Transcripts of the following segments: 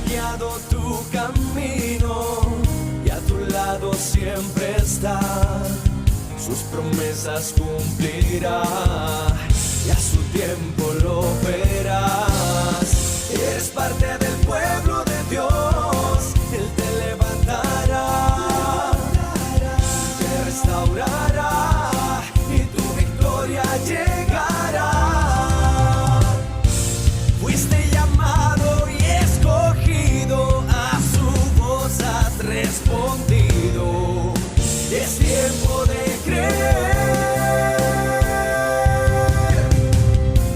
guiado tu camino y a tu lado siempre está. Sus promesas cumplirá y a su tiempo lo verás. Eres parte del pueblo de Dios, Él te levantará, te restaurará y tu victoria llegará. Fuiste llamado y escogido, a su voz has respondido. Es tiempo de creer.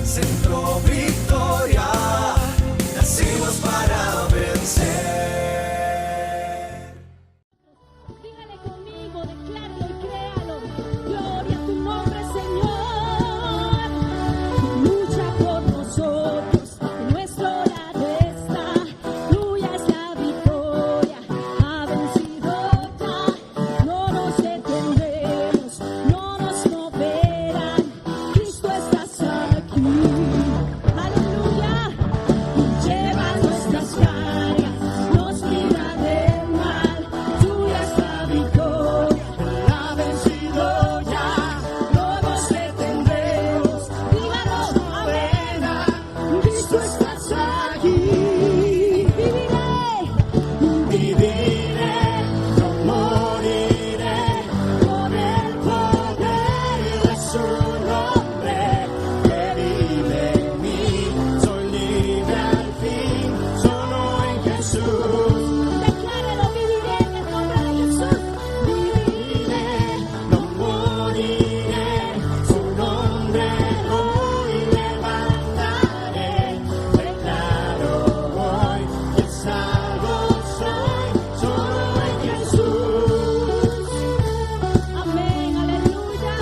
Centro Victoria, nacimos para vencer. Dígale conmigo, decláralo y créalo. Gloria a tu nombre, Señor. Lucha por nosotros, en nuestro lado está. Tuya es la victoria, ha vencido ya. No nos detendremos, no nos moverán. Cristo estás aquí. Aleluya. Lleva nuestras cargas, nos libra del mal. Tuya es la victoria, ha vencido ya. No nos detendremos, dígalo, amén. Cristo estás aquí. Viviré, no moriré, con el poder de su nombre que vive en mí. Soy libre al fin, solo en Jesús. Declárelo, viviré en el nombre de Jesús. Viviré, no moriré, su nombre hoy levantaré. Declaro hoy que salvo soy, solo en Jesús. Amén, aleluya.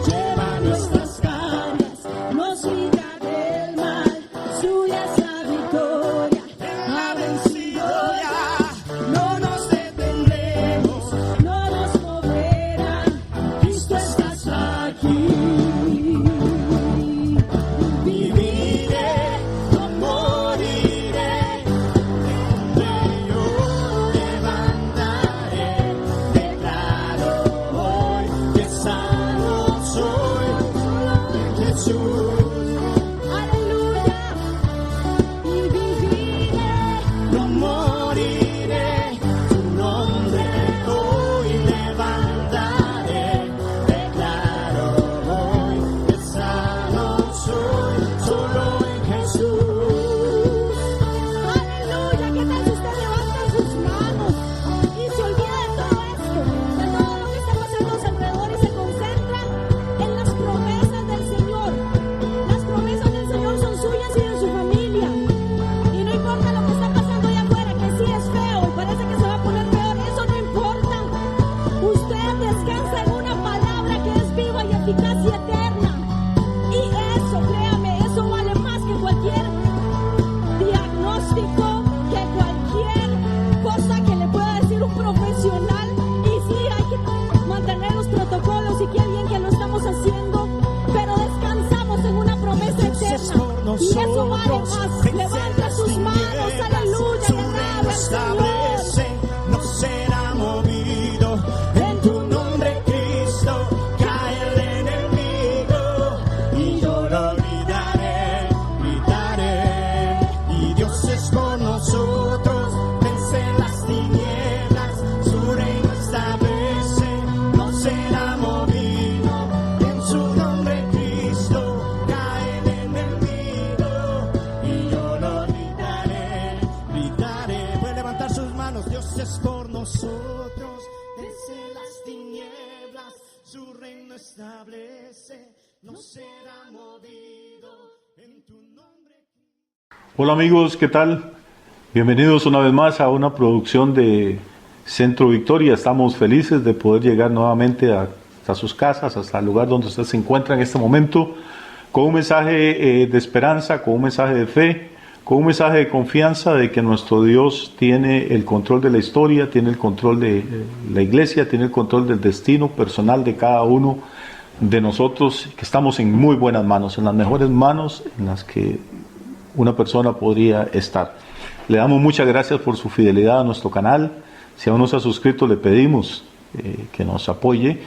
Lleva nuestras cargas, nos libra del mal. Suya es la victoria, ha vencido ya. No nos detendremos, no nos moverán. Cristo estás aquí. Viviré, no moriré, de yo levantaré. Declaro hoy que sano soy en Jesús. Aleluya. Y viviré, no moriré, tu nombre hoy levantaré. Declaro hoy que sano soy, solo en Jesús. Aleluya. ¿Qué tal si usted levanta sus manos y se olvida de todo esto, de todo lo que está pasando a su alrededor y se concentra en las promesas del Señor? Las promesas del Señor son suyas y de su familia. Y no importa lo que está pasando allá afuera, que sí es feo y parece que se va a poner peor, eso no importa. Usted descansa en una palabra que es viva y eficaz y eterna. Y eso, créame, eso vale más que cualquier diagnóstico, que cualquier cosa que le pueda decir un profesional. Y sí, hay que mantener los protocolos y qué bien que lo estamos haciendo, pero descansamos en una promesa eterna. Y eso vale más. Levanta sus manos, aleluya, y alaba al Señor. No será movido. En tu nombre, Cristo, cae el enemigo. Y yo lo gritaré, gritaré. Y Dios es con nosotros. Vence las tinieblas, su reino establece. No será movido. En su nombre, Cristo, cae el enemigo. Y yo lo gritaré, gritaré. Puede levantar sus manos. Dios es por nosotros. Vence las tinieblas, su reino establece. No será movido. En tu nombre. Hola amigos, ¿qué tal? Bienvenidos una vez más a una producción de Centro Victoria. Estamos felices de poder llegar nuevamente hasta sus casas, hasta el lugar donde usted se encuentra en este momento, con un mensaje de esperanza, con un mensaje de fe, con un mensaje de confianza de que nuestro Dios tiene el control de la historia, tiene el control de la iglesia, tiene el control del destino personal de cada uno de nosotros que estamos en muy buenas manos, en las mejores manos en las que una persona podría estar. Le damos muchas gracias por su fidelidad a nuestro canal. Si aún no se ha suscrito, le pedimos que nos apoye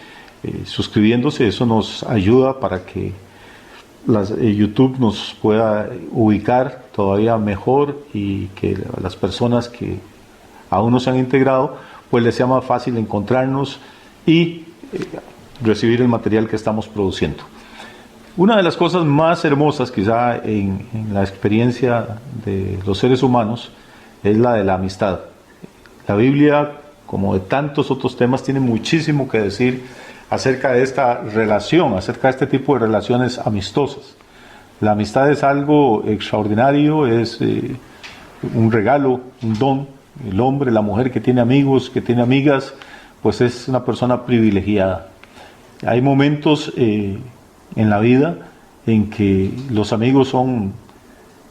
suscribiéndose. Eso nos ayuda para que YouTube nos pueda ubicar todavía mejor y que las personas que aún no se han integrado, pues les sea más fácil encontrarnos y recibir el material que estamos produciendo. Una de las cosas más hermosas quizá en la experiencia de los seres humanos es la de la amistad. La Biblia, como de tantos otros temas, tiene muchísimo que decir acerca de esta relación, acerca de este tipo de relaciones amistosas. La amistad es algo extraordinario, es un regalo, un don. El hombre, la mujer que tiene amigos, que tiene amigas, pues es una persona privilegiada. Hay momentos en la vida en que los amigos son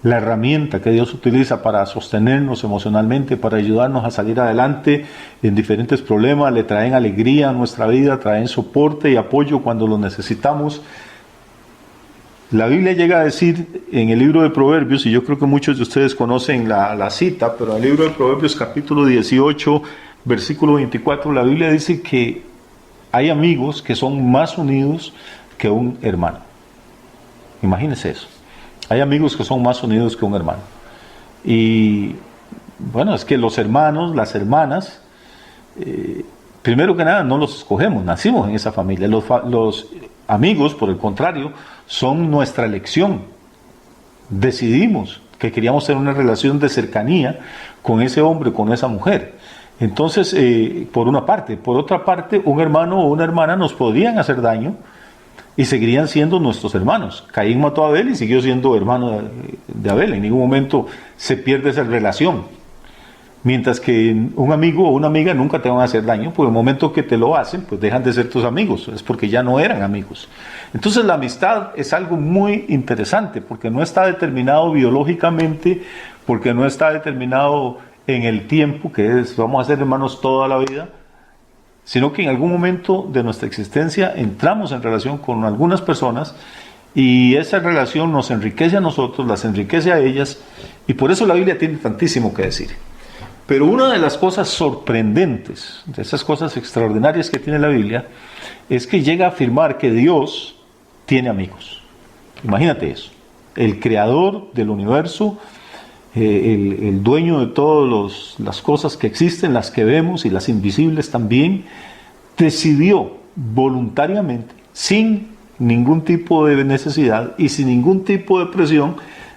la herramienta que Dios utiliza para sostenernos emocionalmente, para ayudarnos a salir adelante en diferentes problemas, le traen alegría a nuestra vida, traen soporte y apoyo cuando lo necesitamos. La Biblia llega a decir en el libro de Proverbios, y yo creo que muchos de ustedes conocen la cita, pero en el libro de Proverbios capítulo 18, versículo 24, la Biblia dice que hay amigos que son más unidos que un hermano. Imagínense eso. Hay amigos que son más unidos que un hermano. Y bueno, es que los hermanos, las hermanas, primero que nada no los escogemos, nacimos en esa familia. Los amigos, por el contrario, son nuestra elección. Decidimos que queríamos tener una relación de cercanía con ese hombre, con esa mujer. Entonces, por una parte. Por otra parte, un hermano o una hermana nos podrían hacer daño y seguirían siendo nuestros hermanos. Caín mató a Abel y siguió siendo hermano de Abel. En ningún momento se pierde esa relación. Mientras que un amigo o una amiga nunca te van a hacer daño, por el momento que te lo hacen, pues dejan de ser tus amigos, es porque ya no eran amigos. Entonces la amistad es algo muy interesante, porque no está determinado biológicamente, porque no está determinado en el tiempo, que es, vamos a ser hermanos toda la vida, sino que en algún momento de nuestra existencia entramos en relación con algunas personas y esa relación nos enriquece a nosotros, las enriquece a ellas, y por eso la Biblia tiene tantísimo que decir. Pero una de las cosas sorprendentes, de esas cosas extraordinarias que tiene la Biblia, es que llega a afirmar que Dios tiene amigos. Imagínate eso. El creador del universo, el dueño de todas las cosas que existen, las que vemos y las invisibles también, decidió voluntariamente, sin ningún tipo de necesidad y sin ningún tipo de presión,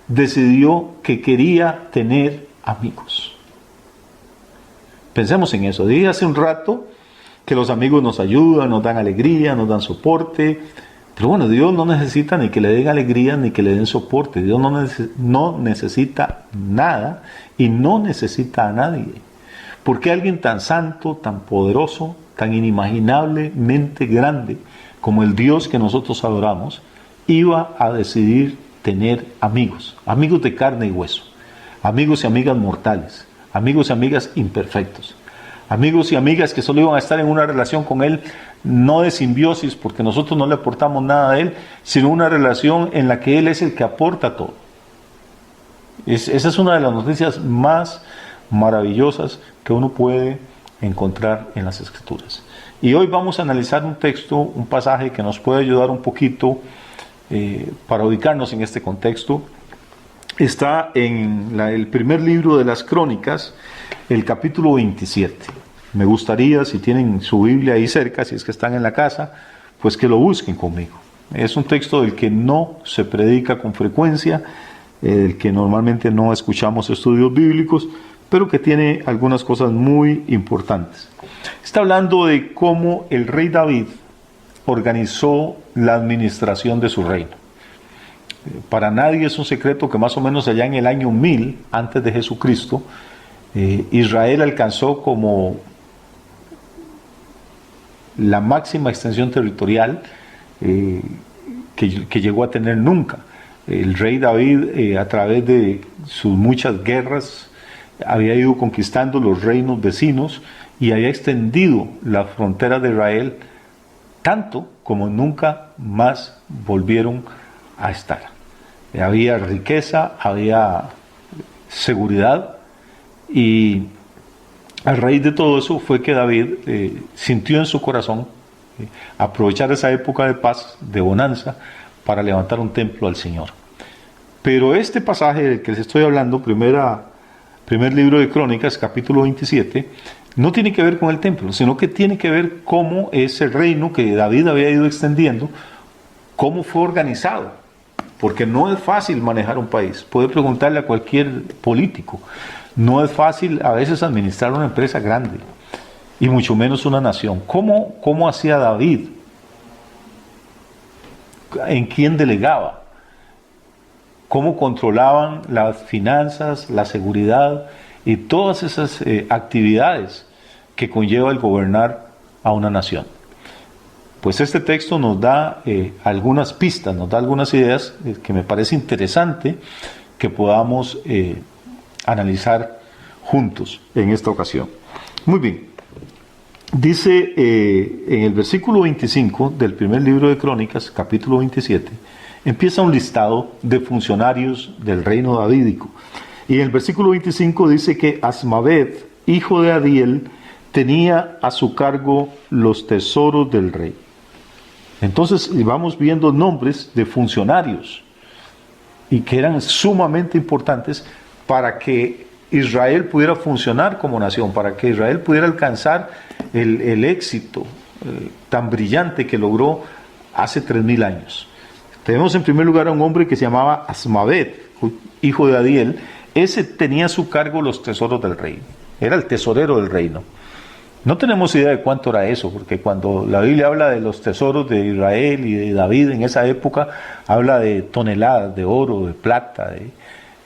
decidió que quería tener amigos. Pensemos en eso. Dije hace un rato que los amigos nos ayudan, nos dan alegría, nos dan soporte. Pero bueno, Dios no necesita ni que le den alegría ni que le den soporte. Dios no necesita nada y no necesita a nadie. ¿Por qué alguien tan santo, tan poderoso, tan inimaginablemente grande como el Dios que nosotros adoramos iba a decidir tener amigos? Amigos de carne y hueso. Amigos y amigas mortales. Amigos y amigas imperfectos. Amigos y amigas que solo iban a estar en una relación con Él, no de simbiosis, porque nosotros no le aportamos nada a Él, sino una relación en la que Él es el que aporta todo. Esa es una de las noticias más maravillosas que uno puede encontrar en las Escrituras. Y hoy vamos a analizar un texto, un pasaje que nos puede ayudar un poquito para ubicarnos en este contexto. Está en el primer libro de las Crónicas, el capítulo 27. Me gustaría, si tienen su Biblia ahí cerca, si es que están en la casa, pues que lo busquen conmigo. Es un texto del que no se predica con frecuencia, del que normalmente no escuchamos estudios bíblicos, pero que tiene algunas cosas muy importantes. Está hablando de cómo el rey David organizó la administración de su reino. Para nadie es un secreto que más o menos allá en el año 1000 antes de Jesucristo, Israel alcanzó como la máxima extensión territorial que llegó a tener nunca. El rey David, a través de sus muchas guerras, había ido conquistando los reinos vecinos y había extendido la frontera de Israel tanto como nunca más volvieron a estar. Había riqueza, había seguridad, y a raíz de todo eso fue que David sintió en su corazón aprovechar esa época de paz, de bonanza, para levantar un templo al Señor. Pero este pasaje del que les estoy hablando, primer libro de Crónicas, capítulo 27, no tiene que ver con el templo, sino que tiene que ver cómo ese reino que David había ido extendiendo, cómo fue organizado. Porque no es fácil manejar un país. Puede preguntarle a cualquier político. No es fácil a veces administrar una empresa grande, y mucho menos una nación. ¿Cómo hacía David? ¿En quién delegaba? ¿Cómo controlaban las finanzas, la seguridad y todas esas actividades que conlleva el gobernar a una nación? Pues este texto nos da algunas pistas, nos da algunas ideas que me parece interesante que podamos analizar juntos en esta ocasión. Muy bien, dice en el versículo 25 del primer libro de Crónicas, capítulo 27, empieza un listado de funcionarios del reino davídico. Y en el versículo 25 dice que Asmavet, hijo de Adiel, tenía a su cargo los tesoros del rey. Entonces vamos viendo nombres de funcionarios y que eran sumamente importantes para que Israel pudiera funcionar como nación, para que Israel pudiera alcanzar el éxito tan brillante que logró hace 3000 años. Tenemos en primer lugar a un hombre que se llamaba Asmavet, hijo de Adiel. Ese tenía a su cargo los tesoros del rey, era el tesorero del reino. No tenemos idea de cuánto era eso, porque cuando la Biblia habla de los tesoros de Israel y de David en esa época, habla de toneladas de oro, de plata,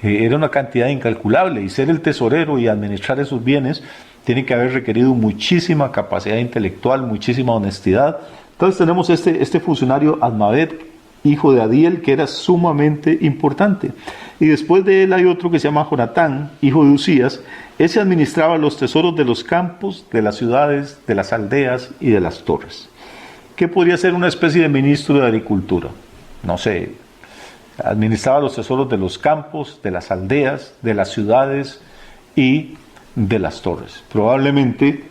era una cantidad incalculable, y ser el tesorero y administrar esos bienes tiene que haber requerido muchísima capacidad intelectual, muchísima honestidad. Entonces tenemos este funcionario Asmavet, hijo de Adiel, que era sumamente importante. Y después de él hay otro que se llama Jonatán, hijo de Usías. Ese administraba los tesoros de los campos, de las ciudades, de las aldeas y de las torres. ¿Qué podría ser una especie de ministro de Agricultura? No sé, administraba los tesoros de los campos, de las aldeas, de las ciudades y de las torres. Probablemente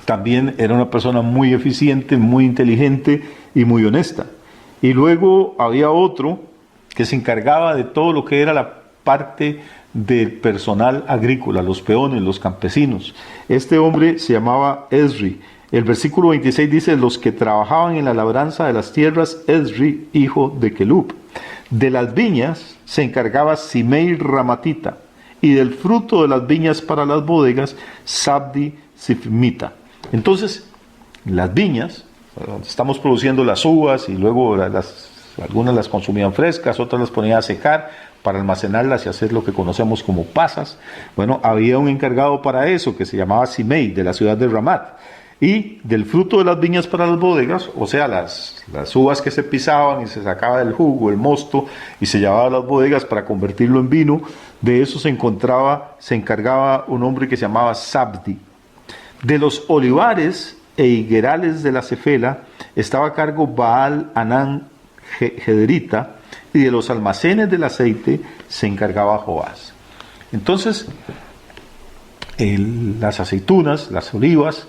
también era una persona muy eficiente, muy inteligente y muy honesta. Y luego había otro que se encargaba de todo lo que era la parte del personal agrícola, los peones, los campesinos. Este hombre se llamaba Esri. El versículo 26 dice: los que trabajaban en la labranza de las tierras, Esri, hijo de Kelub. De las viñas se encargaba Simei Ramatita, y del fruto de las viñas para las bodegas, Sabdi Sifmita. Entonces, las viñas, estamos produciendo las uvas, y luego algunas las consumían frescas, otras las ponían a secar para almacenarlas y hacer lo que conocemos como pasas. Bueno, había un encargado para eso que se llamaba Simei, de la ciudad de Ramat. Y del fruto de las viñas para las bodegas, o sea, las uvas que se pisaban y se sacaba del jugo, el mosto, y se llevaba a las bodegas para convertirlo en vino, de eso se encargaba un hombre que se llamaba Sabdi. De los olivares e higuerales de la Cefela estaba a cargo Baal Anán Gederita, y de los almacenes del aceite se encargaba Joás. Entonces, las aceitunas, las olivas,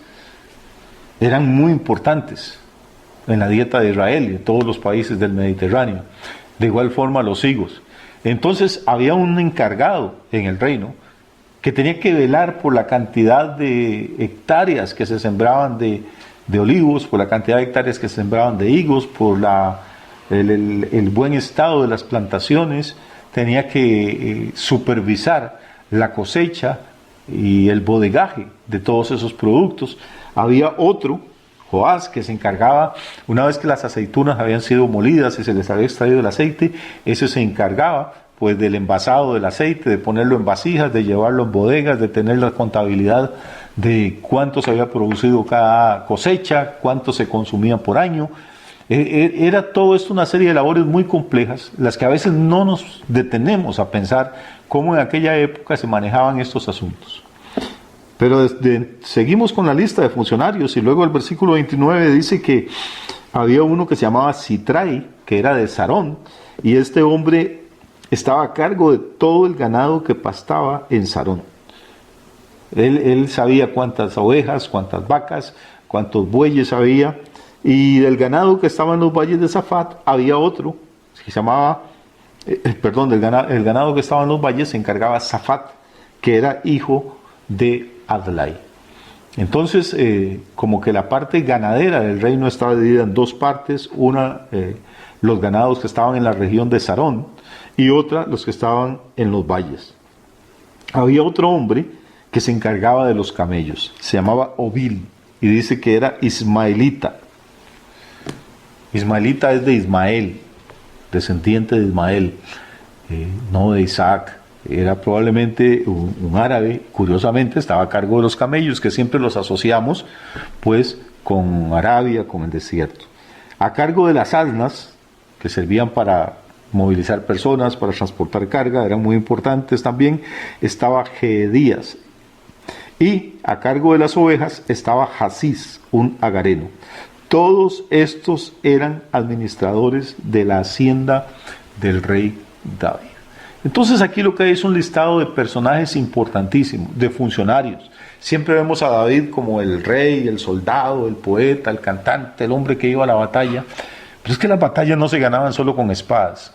eran muy importantes en la dieta de Israel y de todos los países del Mediterráneo. De igual forma los higos. Entonces había un encargado en el reino que tenía que velar por la cantidad de hectáreas que se sembraban de olivos, por la cantidad de hectáreas que se sembraban de higos, por el buen estado de las plantaciones. Tenía que supervisar la cosecha y el bodegaje de todos esos productos. Había otro, Joás, que se encargaba, una vez que las aceitunas habían sido molidas y se les había extraído el aceite, ese se encargaba pues del envasado del aceite, de ponerlo en vasijas, de llevarlo en bodegas, de tener la contabilidad de cuánto se había producido cada cosecha, cuánto se consumía por año. Era todo esto una serie de labores muy complejas, las que a veces no nos detenemos a pensar cómo en aquella época se manejaban estos asuntos. Pero seguimos con la lista de funcionarios y luego el versículo 29 dice que había uno que se llamaba Sitrai, que era de Sarón, y este hombre estaba a cargo de todo el ganado que pastaba en Sarón. Él sabía cuántas ovejas, cuántas vacas, cuántos bueyes había, y del ganado que estaba en los valles de Zafat había otro que se llamaba, el ganado que estaba en los valles se encargaba Zafat, que era hijo de Adlai. Entonces, como que la parte ganadera del reino estaba dividida en dos partes, una, los ganados que estaban en la región de Sarón, y otra, los que estaban en los valles. Había otro hombre que se encargaba de los camellos, se llamaba Obil, y dice que era ismaelita. Ismaelita es de Ismael, descendiente de Ismael, no de Isaac. Era probablemente un árabe, curiosamente estaba a cargo de los camellos, que siempre los asociamos pues con Arabia, con el desierto. A cargo de las asnas, que servían para movilizar personas, para transportar carga, eran muy importantes también, estaba Gedías. Y a cargo de las ovejas estaba Jasís, un agareno. Todos estos eran administradores de la hacienda del rey David. Entonces aquí lo que hay es un listado de personajes importantísimos, de funcionarios. Siempre vemos a David como el rey, el soldado, el poeta, el cantante, el hombre que iba a la batalla. Pero es que las batallas no se ganaban solo con espadas.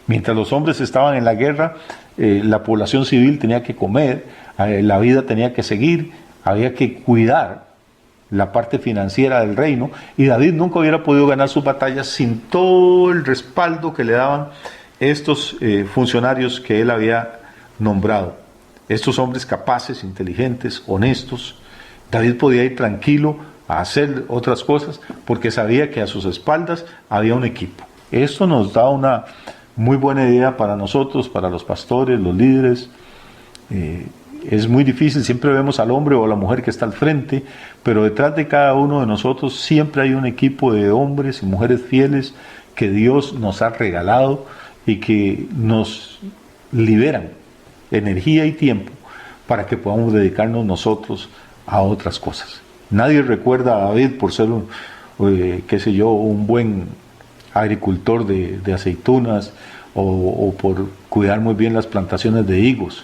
Mientras los hombres estaban en la guerra, la población civil tenía que comer, la vida tenía que seguir, había que cuidar la parte financiera del reino, y David nunca hubiera podido ganar sus batallas sin todo el respaldo que le daban estos funcionarios que él había nombrado, estos hombres capaces, inteligentes, honestos. David podía ir tranquilo a hacer otras cosas porque sabía que a sus espaldas había un equipo. Esto nos da una muy buena idea para nosotros, para los pastores, los líderes. Es muy difícil, siempre vemos al hombre o a la mujer que está al frente, pero detrás de cada uno de nosotros siempre hay un equipo de hombres y mujeres fieles que Dios nos ha regalado y que nos liberan energía y tiempo para que podamos dedicarnos nosotros a otras cosas. Nadie recuerda a David por ser un buen agricultor de aceitunas o por cuidar muy bien las plantaciones de higos.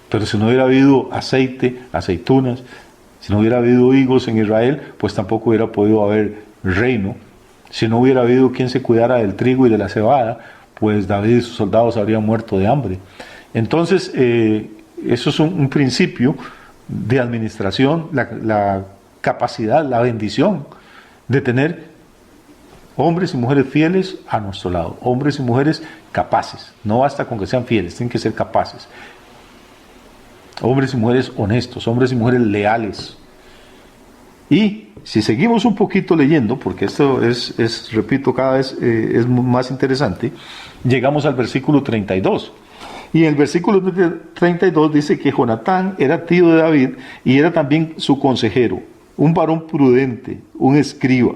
Pero si no hubiera habido aceite, aceitunas, si no hubiera habido higos en Israel, pues tampoco hubiera podido haber reino. Si no hubiera habido quien se cuidara del trigo y de la cebada, pues David y sus soldados habrían muerto de hambre. Entonces, eso es un principio de administración, la capacidad, la bendición de tener hombres y mujeres fieles a nuestro lado, hombres y mujeres capaces. No basta con que sean fieles, tienen que ser capaces. Hombres y mujeres honestos, hombres y mujeres leales. Y si seguimos un poquito leyendo, porque esto repito, cada vez es más interesante, llegamos al versículo 32. Y en el versículo 32 dice que Jonatán era tío de David y era también su consejero, un varón prudente, un escriba.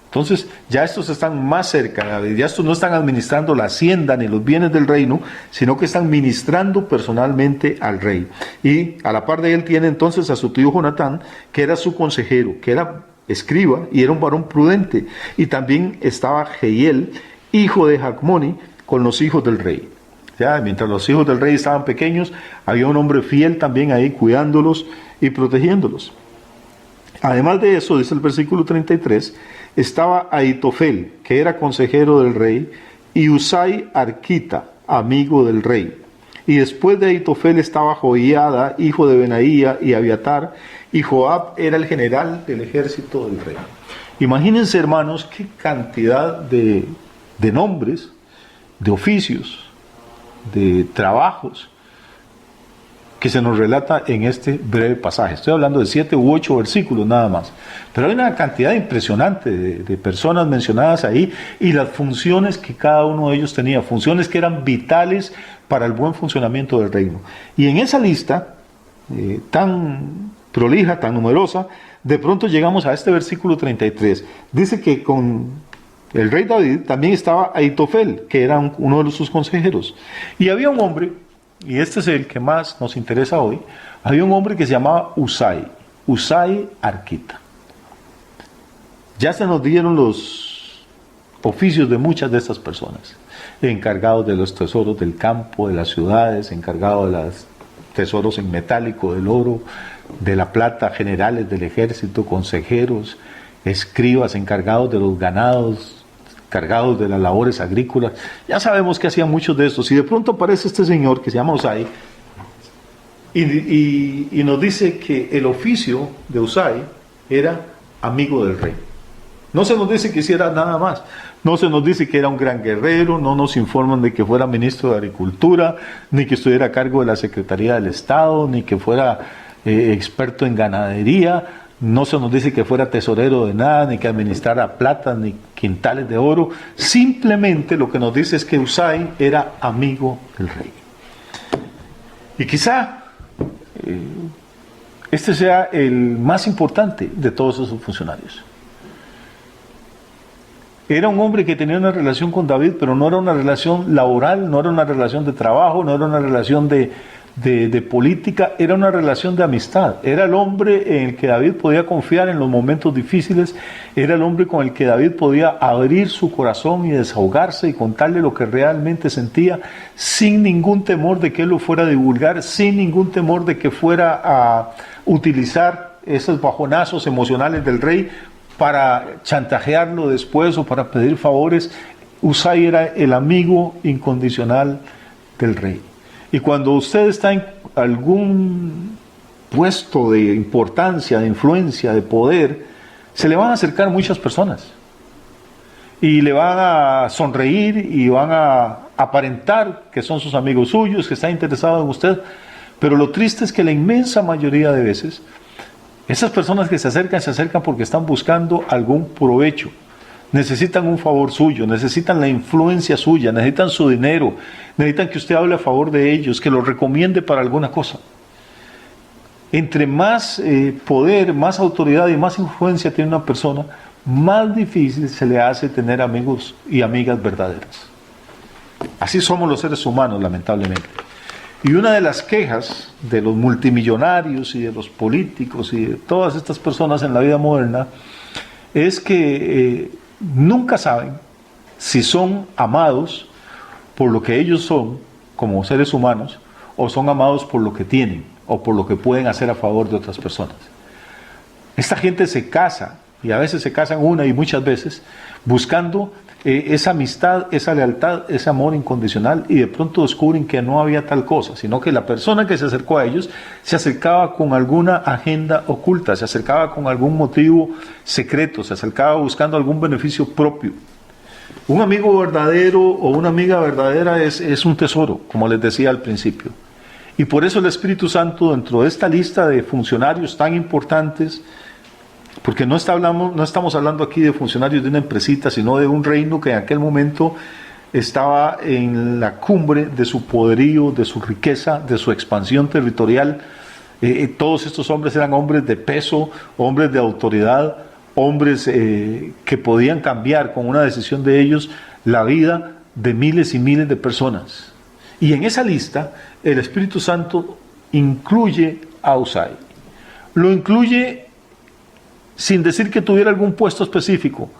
Entonces ya estos están más cerca de David, ya estos no están administrando la hacienda ni los bienes del reino, sino que están ministrando personalmente al rey. Y a la par de él tiene entonces a su tío Jonatán, que era su consejero, que era escriba y era un varón prudente. Y también estaba Jehiel, hijo de Jacmoni, con los hijos del rey. Ya, mientras los hijos del rey estaban pequeños, había un hombre fiel también ahí cuidándolos y protegiéndolos. Además de eso, dice el versículo 33, estaba Ahitofel, que era consejero del rey, y Usai Arquita, amigo del rey. Y después de Ahitofel estaba Joiada, hijo de Benaía, y Abiatar, y Joab era el general del ejército del rey. Imagínense, hermanos, qué cantidad de nombres, de oficios, de trabajos que se nos relata en este breve pasaje. Estoy hablando de 7 u 8 versículos nada más, pero hay una cantidad impresionante de personas mencionadas ahí y las funciones que cada uno de ellos tenía, funciones que eran vitales para el buen funcionamiento del reino. Y en esa lista tan prolija, tan numerosa, de pronto llegamos a este versículo 33. Dice que con el rey David también estaba Ahitofel, que era uno de sus consejeros. Y había un hombre y este es el que más nos interesa hoy, había un hombre que se llamaba Usai Arquita. Ya se nos dieron los oficios de muchas de estas personas, encargados de los tesoros del campo, de las ciudades, encargados de los tesoros en metálico, del oro, de la plata, generales del ejército, consejeros, escribas, encargados de los ganados, encargados de las labores agrícolas. Ya sabemos que hacían muchos de estos. Y de pronto aparece este señor que se llama Usai y nos dice que el oficio de Usai era amigo del rey. No se nos dice que hiciera nada más. No se nos dice que era un gran guerrero, no nos informan de que fuera ministro de Agricultura, ni que estuviera a cargo de la Secretaría del Estado, ni que fuera experto en ganadería. No se nos dice que fuera tesorero de nada, ni que administrara plata, ni quintales de oro. Simplemente lo que nos dice es que Usai era amigo del rey. Y quizá este sea el más importante de todos esos funcionarios. Era un hombre que tenía una relación con David, pero no era una relación laboral, no era una relación de trabajo, no era una relación de política, era una relación de amistad. Era el hombre en el que David podía confiar en los momentos difíciles, era el hombre con el que David podía abrir su corazón y desahogarse y contarle lo que realmente sentía, sin ningún temor de que él lo fuera a divulgar, sin ningún temor de que fuera a utilizar esos bajonazos emocionales del rey para chantajearlo después o para pedir favores. Usai era el amigo incondicional del rey. Y cuando usted está en algún puesto de importancia, de influencia, de poder, se le van a acercar muchas personas. Y le van a sonreír y van a aparentar que son sus amigos suyos, que están interesados en usted. Pero lo triste es que la inmensa mayoría de veces, esas personas que se acercan porque están buscando algún provecho, necesitan un favor suyo, necesitan la influencia suya, necesitan su dinero, necesitan que usted hable a favor de ellos, que los recomiende para alguna cosa. Entre más poder, más autoridad y más influencia tiene una persona, más difícil se le hace tener amigos y amigas verdaderas. Así somos los seres humanos, lamentablemente. Y una de las quejas de los multimillonarios y de los políticos y de todas estas personas en la vida moderna es que nunca saben si son amados por lo que ellos son como seres humanos o son amados por lo que tienen o por lo que pueden hacer a favor de otras personas. Esta gente se casa, y a veces se casan una y muchas veces, buscando esa amistad, esa lealtad, ese amor incondicional, y de pronto descubren que no había tal cosa, sino que la persona que se acercó a ellos se acercaba con alguna agenda oculta, se acercaba con algún motivo secreto, se acercaba buscando algún beneficio propio. Un amigo verdadero o una amiga verdadera es un tesoro, como les decía al principio. Y por eso el Espíritu Santo, dentro de esta lista de funcionarios tan importantes, porque no estamos hablando aquí de funcionarios de una empresita, sino de un reino que en aquel momento estaba en la cumbre de su poderío, de su riqueza, de su expansión territorial. Todos estos hombres eran hombres de peso, hombres de autoridad, hombres que podían cambiar con una decisión de ellos la vida de miles y miles de personas. Y en esa lista el Espíritu Santo incluye a Usai. Lo incluye sin decir que tuviera algún puesto específico,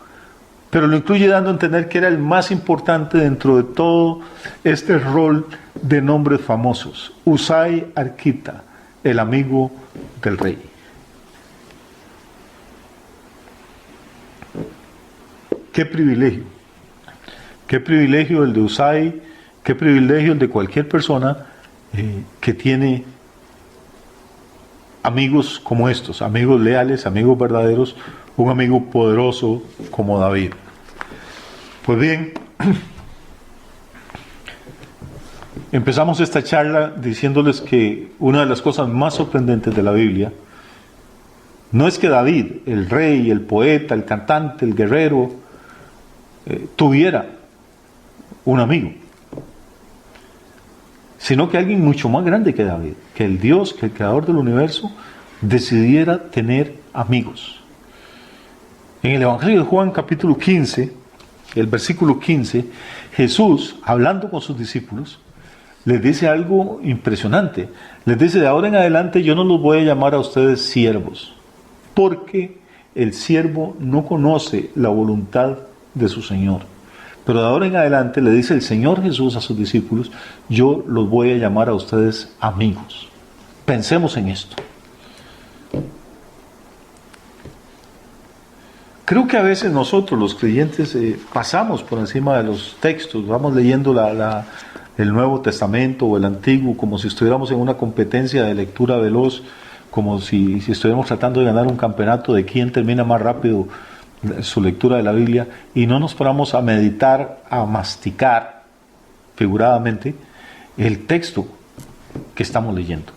pero lo incluye dando a entender que era el más importante dentro de todo este rol de nombres famosos. Usai Arquita, el amigo del rey. Qué privilegio el de Usai, qué privilegio el de cualquier persona que tiene amigos como estos, amigos leales, amigos verdaderos, un amigo poderoso como David. Pues bien, empezamos esta charla diciéndoles que una de las cosas más sorprendentes de la Biblia no es que David, el rey, el poeta, el cantante, el guerrero, tuviera un amigo, sino que alguien mucho más grande que David, que el Dios, que el creador del universo, decidiera tener amigos. En el Evangelio de Juan capítulo 15, el versículo 15, Jesús, hablando con sus discípulos, les dice algo impresionante. Les dice, de ahora en adelante yo no los voy a llamar a ustedes siervos, porque el siervo no conoce la voluntad de su Señor. Pero de ahora en adelante le dice el Señor Jesús a sus discípulos, yo los voy a llamar a ustedes amigos. Pensemos en esto. Creo que a veces nosotros los creyentes pasamos por encima de los textos, vamos leyendo el Nuevo Testamento o el Antiguo como si estuviéramos en una competencia de lectura veloz, como si estuviéramos tratando de ganar un campeonato de quién termina más rápido su lectura de la Biblia, y no nos paramos a meditar, a masticar figuradamente el texto que estamos leyendo.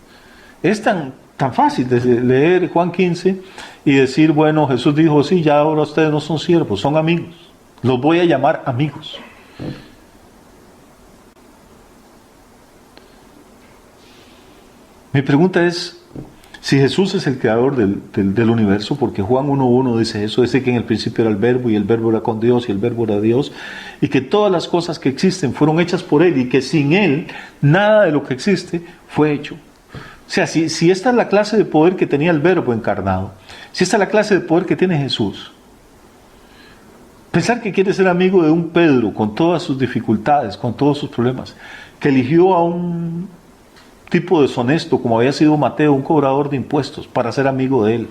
Es tan fácil de leer Juan 15 y decir, bueno, Jesús dijo, sí, ya ahora ustedes no son siervos, son amigos, los voy a llamar amigos. Mi pregunta es, si Jesús es el creador del universo, porque Juan 1.1 dice eso, dice que en el principio era el verbo y el verbo era con Dios y el verbo era Dios, y que todas las cosas que existen fueron hechas por Él y que sin Él nada de lo que existe fue hecho. O sea, si esta es la clase de poder que tenía el verbo encarnado, si esta es la clase de poder que tiene Jesús, pensar que quiere ser amigo de un Pedro con todas sus dificultades, con todos sus problemas, que eligió a un tipo deshonesto como había sido Mateo, un cobrador de impuestos, para ser amigo de él,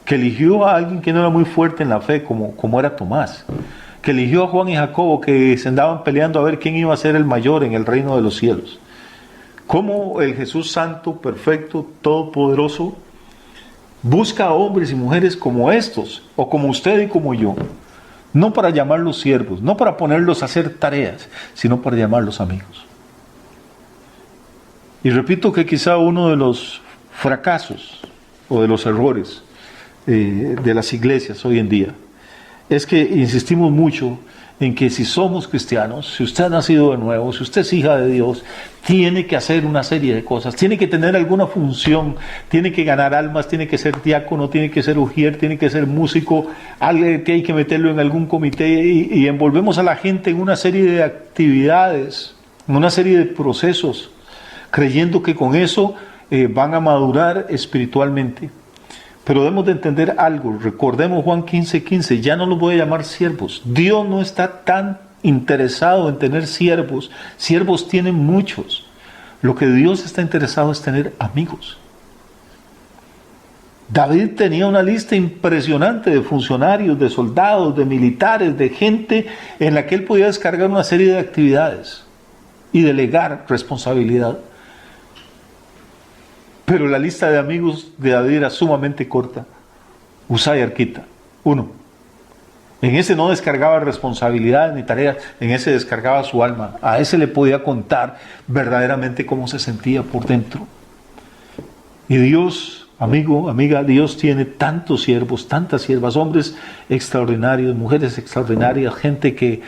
que eligió a alguien que no era muy fuerte en la fe como era Tomás, que eligió a Juan y Jacobo, que se andaban peleando a ver quién iba a ser el mayor en el reino de los cielos. Cómo el Jesús santo, perfecto, todopoderoso busca a hombres y mujeres como estos, o como usted y como yo, no para llamarlos siervos, no para ponerlos a hacer tareas, sino para llamarlos amigos. Y repito que quizá uno de los fracasos o de los errores de las iglesias hoy en día es que insistimos mucho en que si somos cristianos, si usted ha nacido de nuevo, si usted es hija de Dios, tiene que hacer una serie de cosas, tiene que tener alguna función, tiene que ganar almas, tiene que ser diácono, tiene que ser ujier, tiene que ser músico, alguien que hay que meterlo en algún comité, y envolvemos a la gente en una serie de actividades, en una serie de procesos, creyendo que con eso van a madurar espiritualmente. Pero debemos de entender algo. Recordemos Juan 15:15, ya no los voy a llamar siervos. Dios no está tan interesado en tener siervos. Siervos tienen muchos. Lo que Dios está interesado es tener amigos. David tenía una lista impresionante de funcionarios, de soldados, de militares, de gente en la que él podía descargar una serie de actividades y delegar responsabilidad. Pero la lista de amigos de David era sumamente corta. Usai Arquita, uno. En ese no descargaba responsabilidades ni tareas, en ese descargaba su alma. A ese le podía contar verdaderamente cómo se sentía por dentro. Y Dios, amigo, amiga, Dios tiene tantos siervos, tantas siervas, hombres extraordinarios, mujeres extraordinarias, gente que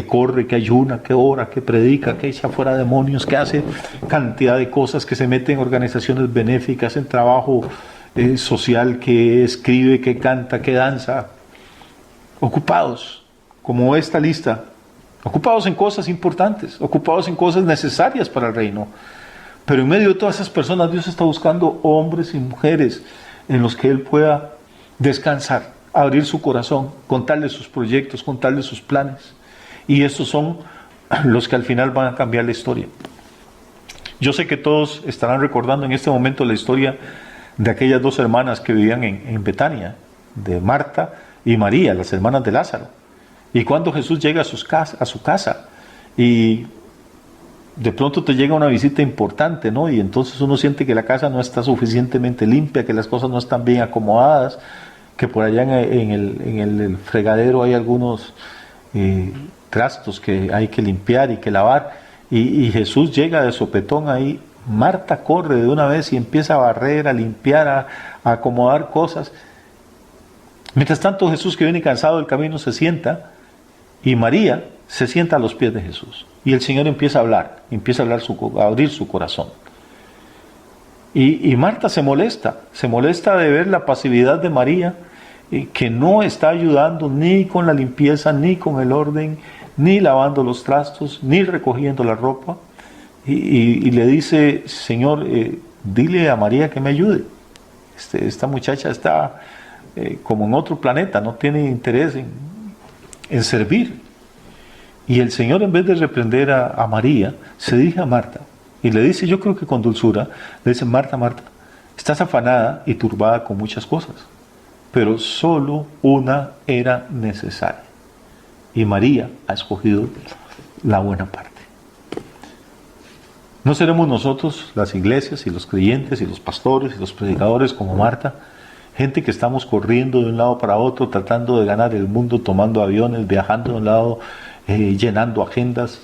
corre, que ayuna, que ora, que predica, que echa fuera demonios, que hace cantidad de cosas, que se mete en organizaciones benéficas, en trabajo social, que escribe, que canta, que danza, ocupados, como esta lista, ocupados en cosas importantes, ocupados en cosas necesarias para el reino. Pero en medio de todas esas personas, Dios está buscando hombres y mujeres en los que Él pueda descansar, abrir su corazón, contarles sus proyectos, contarles sus planes. Y estos son los que al final van a cambiar la historia. Yo sé que todos estarán recordando en este momento la historia de aquellas dos hermanas que vivían en Betania, de Marta y María, las hermanas de Lázaro. Y cuando Jesús llega a su casa y de pronto te llega una visita importante, ¿no? Y entonces uno siente que la casa no está suficientemente limpia, que las cosas no están bien acomodadas, que por allá en el fregadero hay algunos trastos que hay que limpiar y que lavar, y Jesús llega de sopetón ahí. Marta corre de una vez y empieza a barrer, a limpiar, a acomodar cosas. Mientras tanto, Jesús, que viene cansado del camino, se sienta, y María se sienta a los pies de Jesús, y el Señor empieza a hablar, a abrir su corazón. Y Marta se molesta de ver la pasividad de María, que no está ayudando ni con la limpieza, ni con el orden, ni lavando los trastos, ni recogiendo la ropa. y le dice, Señor, dile a María que me ayude. Esta muchacha está como en otro planeta, no tiene interés en servir. Y el Señor, en vez de reprender a María, se dirige a Marta y le dice, yo creo que con dulzura, le dice, Marta, Marta, estás afanada y turbada con muchas cosas, pero solo una era necesaria. Y María ha escogido la buena parte. ¿No seremos nosotros, las iglesias y los creyentes y los pastores y los predicadores como Marta? Gente que estamos corriendo de un lado para otro, tratando de ganar el mundo, tomando aviones, viajando de un lado, llenando agendas,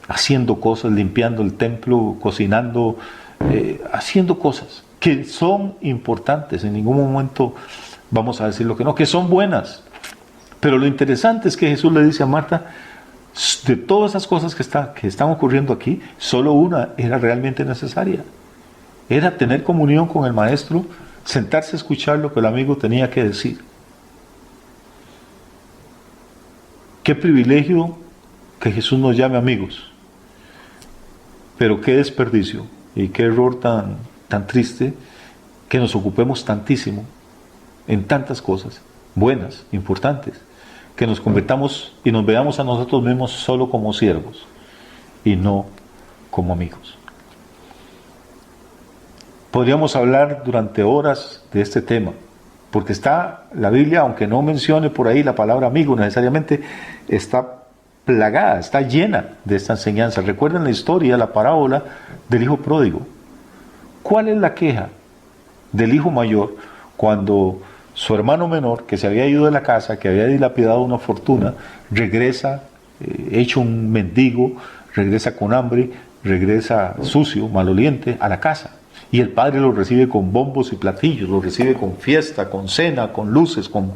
haciendo cosas, limpiando el templo, cocinando, haciendo cosas que son importantes. En ningún momento vamos a decir lo que no, que son buenas. Pero lo interesante es que Jesús le dice a Marta, de todas esas cosas que están ocurriendo aquí, solo una era realmente necesaria. Era tener comunión con el Maestro, sentarse a escuchar lo que el amigo tenía que decir. Qué privilegio que Jesús nos llame amigos. Pero qué desperdicio y qué error tan triste que nos ocupemos tantísimo en tantas cosas buenas, importantes, que nos convertamos y nos veamos a nosotros mismos solo como siervos y no como amigos. Podríamos hablar durante horas de este tema, porque está la Biblia, aunque no mencione por ahí la palabra amigo necesariamente, está plagada, está llena de esta enseñanza. Recuerden la historia, la parábola del hijo pródigo. ¿Cuál es la queja del hijo mayor cuando su hermano menor, que se había ido de la casa, que había dilapidado una fortuna, regresa hecho un mendigo, regresa con hambre, regresa sucio, maloliente a la casa? Y el padre lo recibe con bombos y platillos, lo recibe con fiesta, con cena, con luces, con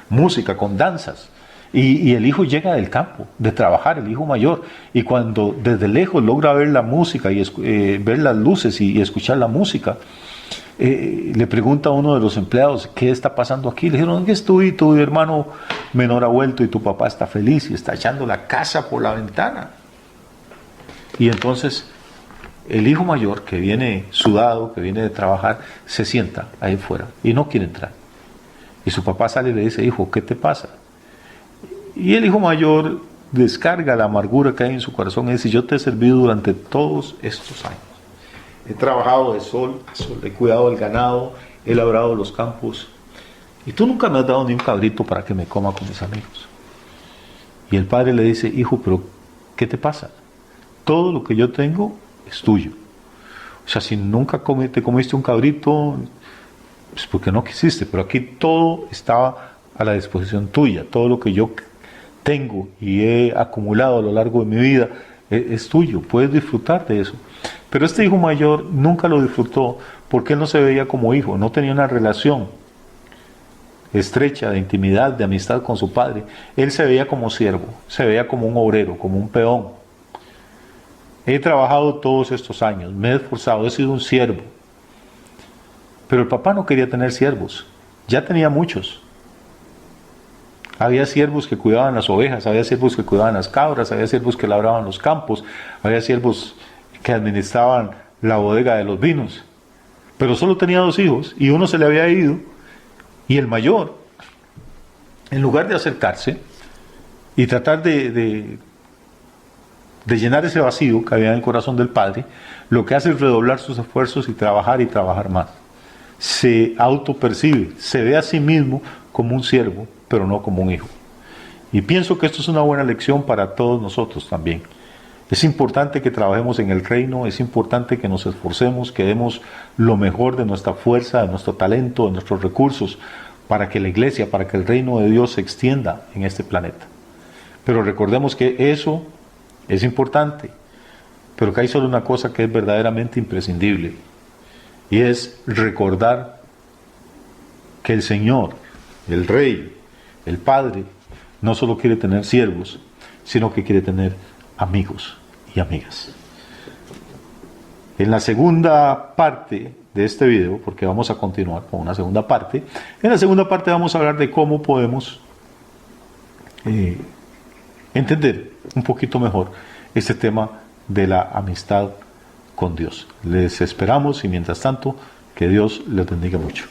música, con danzas. Y el hijo llega del campo, de trabajar, el hijo mayor, y cuando desde lejos logra ver la música, y ver las luces y escuchar la música, le pregunta a uno de los empleados, ¿qué está pasando aquí? Le dijeron, que y tu hermano menor ha vuelto y tu papá está feliz y está echando la casa por la ventana. Y entonces el hijo mayor, que viene sudado, que viene de trabajar, se sienta ahí fuera y no quiere entrar. Y su papá sale y le dice, hijo, ¿qué te pasa? Y el hijo mayor descarga la amargura que hay en su corazón y dice, yo te he servido durante todos estos años. He trabajado de sol a sol, he cuidado del ganado, he labrado los campos, y tú nunca me has dado ni un cabrito para que me coma con mis amigos. Y el padre le dice, hijo, pero ¿qué te pasa? Todo lo que yo tengo es tuyo. O sea, si nunca te comiste un cabrito, pues porque no quisiste, pero aquí todo estaba a la disposición tuya. Todo lo que yo tengo y he acumulado a lo largo de mi vida es tuyo, puedes disfrutar de eso. Pero este hijo mayor nunca lo disfrutó porque él no se veía como hijo, no tenía una relación estrecha de intimidad, de amistad con su padre. Él se veía como siervo, se veía como un obrero, como un peón. He trabajado todos estos años, me he esforzado, he sido un siervo. Pero el papá no quería tener siervos, ya tenía muchos. Había siervos que cuidaban las ovejas, había siervos que cuidaban las cabras, había siervos que labraban los campos, había siervos que administraban la bodega de los vinos. Pero solo tenía 2 hijos y uno se le había ido, y el mayor, en lugar de acercarse y tratar de llenar ese vacío que había en el corazón del padre, lo que hace es redoblar sus esfuerzos y trabajar más. Se autopercibe, se ve a sí mismo como un siervo, pero no como un hijo. Y pienso que esto es una buena lección para todos nosotros también. Es importante que trabajemos en el reino, es importante que nos esforcemos, que demos lo mejor de nuestra fuerza, de nuestro talento, de nuestros recursos, para que la iglesia, para que el reino de Dios se extienda en este planeta. Pero recordemos que eso es importante, pero que hay solo una cosa que es verdaderamente imprescindible, y es recordar que el Señor, el Rey, el Padre, no solo quiere tener siervos, sino que quiere tener amigos y amigas. En la segunda parte de este video, porque vamos a continuar con una segunda parte, en la segunda parte vamos a hablar de cómo podemos entender un poquito mejor este tema de la amistad con Dios. Les esperamos y mientras tanto, que Dios les bendiga mucho.